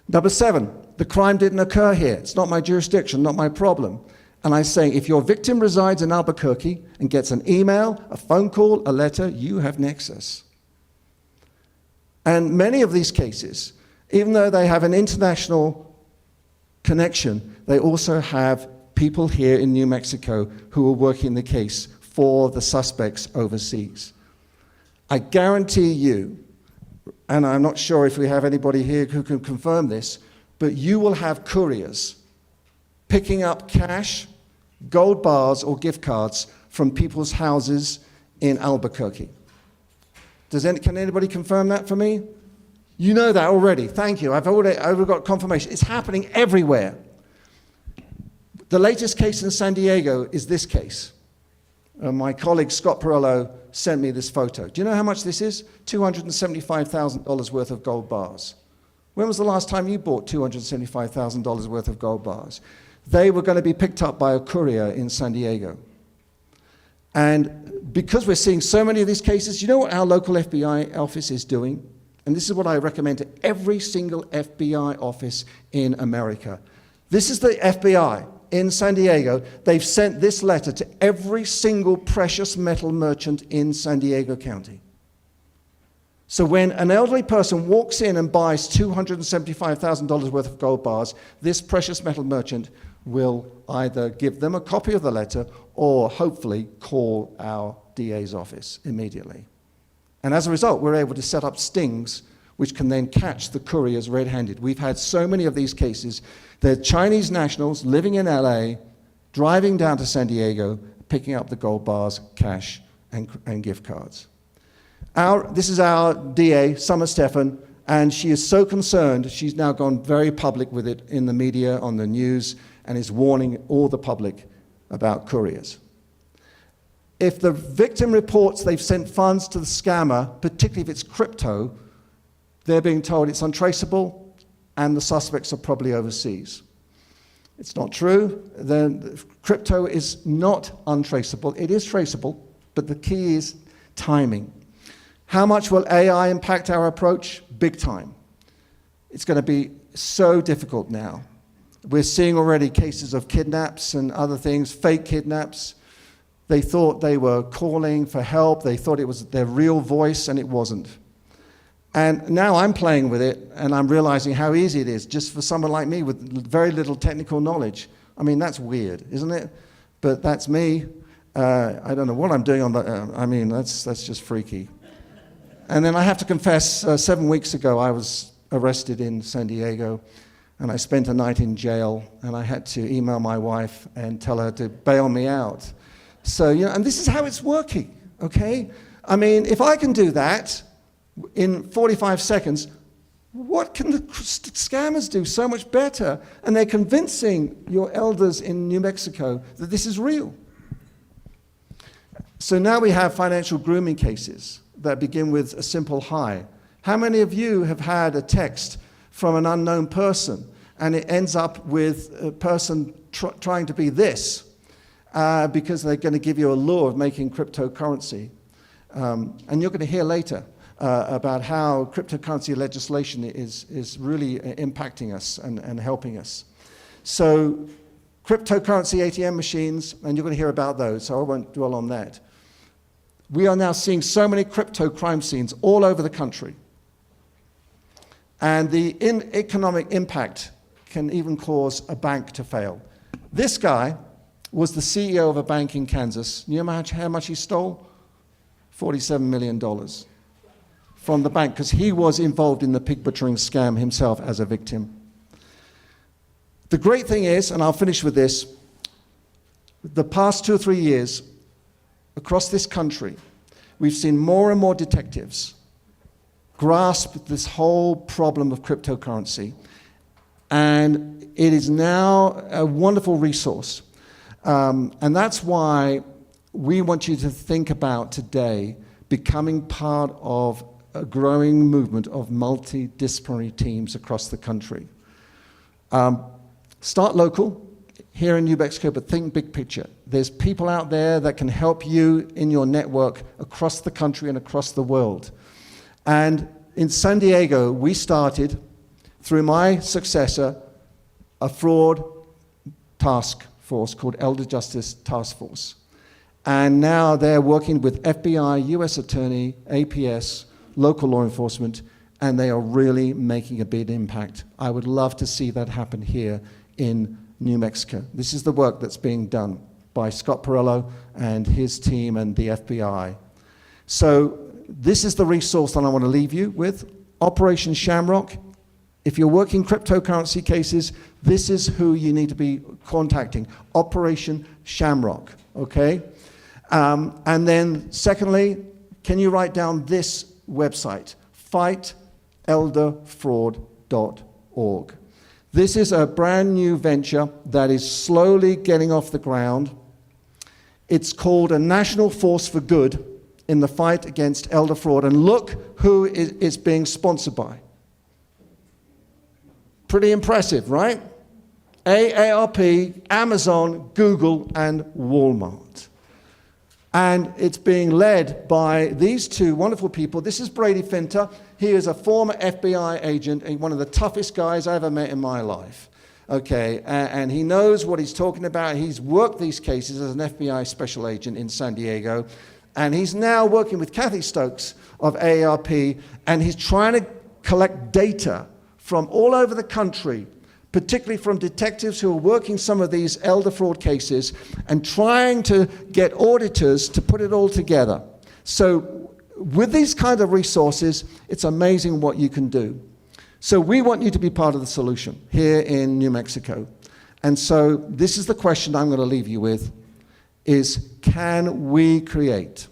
Number 7, the crime didn't occur here. It's not my jurisdiction, not my problem. And I say, if your victim resides in Albuquerque and gets an email, a phone call, a letter, you have nexus. And many of these cases, even though they have an international connection, they also have people here in New Mexico who are working the case for the suspects overseas. I guarantee you, and I'm not sure if we have anybody here who can confirm this, but you will have couriers picking up cash, gold bars, or gift cards from people's houses in Albuquerque. Can anybody confirm that for me? You know that already. Thank you. I've already got confirmation. It's happening everywhere. The latest case in San Diego is this case. My colleague Scott Perello sent me this photo. Do you know how much this is? $275,000 worth of gold bars. When was the last time you bought $275,000 worth of gold bars? They were going to be picked up by a courier in San Diego. And because we're seeing so many of these cases, you know what our local FBI office is doing? And this is what I recommend to every single FBI office in America. This is the FBI in San Diego. They've sent this letter to every single precious metal merchant in San Diego County. So when an elderly person walks in and buys $275,000 worth of gold bars, this precious metal merchant will either give them a copy of the letter or hopefully call our DA's office immediately. And as a result, we're able to set up stings which can then catch the couriers red-handed. We've had so many of these cases. They're Chinese nationals living in LA, driving down to San Diego, picking up the gold bars, cash, and gift cards. This is our DA, Summer Stephan, and she is so concerned, she's now gone very public with it in the media, on the news, and is warning all the public about couriers. If the victim reports they've sent funds to the scammer, particularly if it's crypto, they're being told it's untraceable and the suspects are probably overseas. It's not true. The crypto is not untraceable. It is traceable, but the key is timing. How much will AI impact our approach? Big time. It's going to be so difficult now. We're seeing already cases of kidnaps and other things, fake kidnaps. They thought they were calling for help. They thought it was their real voice, and it wasn't. And now I'm playing with it, and I'm realizing how easy it is just for someone like me with very little technical knowledge. I mean, that's weird, isn't it? But that's me. I don't know what I'm doing on the, that's just freaky. And then I have to confess, 7 weeks ago, I was arrested in San Diego, and I spent a night in jail, and I had to email my wife and tell her to bail me out. So, and this is how it's working, okay? I mean, if I can do that in 45 seconds, what can the scammers do so much better? And they're convincing your elders in New Mexico that this is real. So now we have financial grooming cases that begin with a simple hi. How many of you have had a text from an unknown person and it ends up with a person trying to be this because they're going to give you a lure of making cryptocurrency? And you're going to hear later about how cryptocurrency legislation is really impacting us and helping us. So cryptocurrency ATM machines, and you're going to hear about those, so I won't dwell on that. We are now seeing so many crypto crime scenes all over the country. And the economic impact can even cause a bank to fail. This guy was the CEO of a bank in Kansas. You know how much he stole? $47 million from the bank, because he was involved in the pig butchering scam himself as a victim. The great thing is, and I'll finish with this, the past 2 or 3 years, across this country, we've seen more and more detectives grasp this whole problem of cryptocurrency, and it is now a wonderful resource. And that's why we want you to think about today becoming part of a growing movement of multidisciplinary teams across the country. Start local here in New Mexico, but think big picture. There's people out there that can help you in your network across the country and across the world. And in San Diego, we started, through my successor, a fraud task force called Elder Justice Task Force. And now they're working with FBI, US Attorney, APS, local law enforcement, and they are really making a big impact. I would love to see that happen here in New Mexico. This is the work that's being done by Scott Perello and his team and the FBI. So this is the resource that I want to leave you with. Operation Shamrock. If you're working cryptocurrency cases, this is who you need to be contacting. Operation Shamrock, okay? And then secondly, can you write down this website, fightelderfraud.org. This is a brand new venture that is slowly getting off the ground. It's called a National Force for Good in the fight against elder fraud. And look who it's being sponsored by. Pretty impressive, right? AARP, Amazon, Google, and Walmart. And it's being led by these two wonderful people. This is Brady Finter. He is a former FBI agent, and one of the toughest guys I ever met in my life. Okay, and he knows what he's talking about. He's worked these cases as an FBI special agent in San Diego, and he's now working with Kathy Stokes of AARP, and he's trying to collect data from all over the country, particularly from detectives who are working some of these elder fraud cases and trying to get auditors to put it all together. So with these kind of resources, it's amazing what you can do. So we want you to be part of the solution here in New Mexico. And so this is the question I'm going to leave you with, is can we create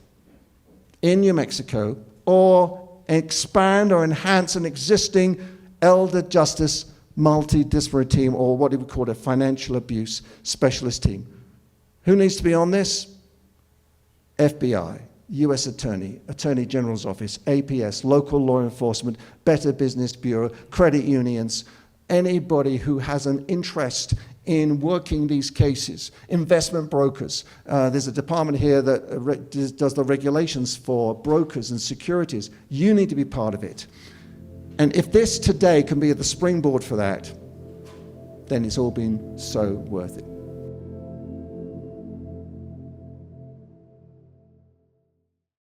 in New Mexico or expand or enhance an existing elder justice multidisciplinary team, or what we would call a financial abuse specialist team? Who needs to be on this? FBI, US Attorney, Attorney General's Office, APS, local law enforcement, Better Business Bureau, credit unions, anybody who has an interest in working these cases, investment brokers. There's a department here that does the regulations for brokers and securities. You need to be part of it. And if this today can be the springboard for that, then it's all been so worth it.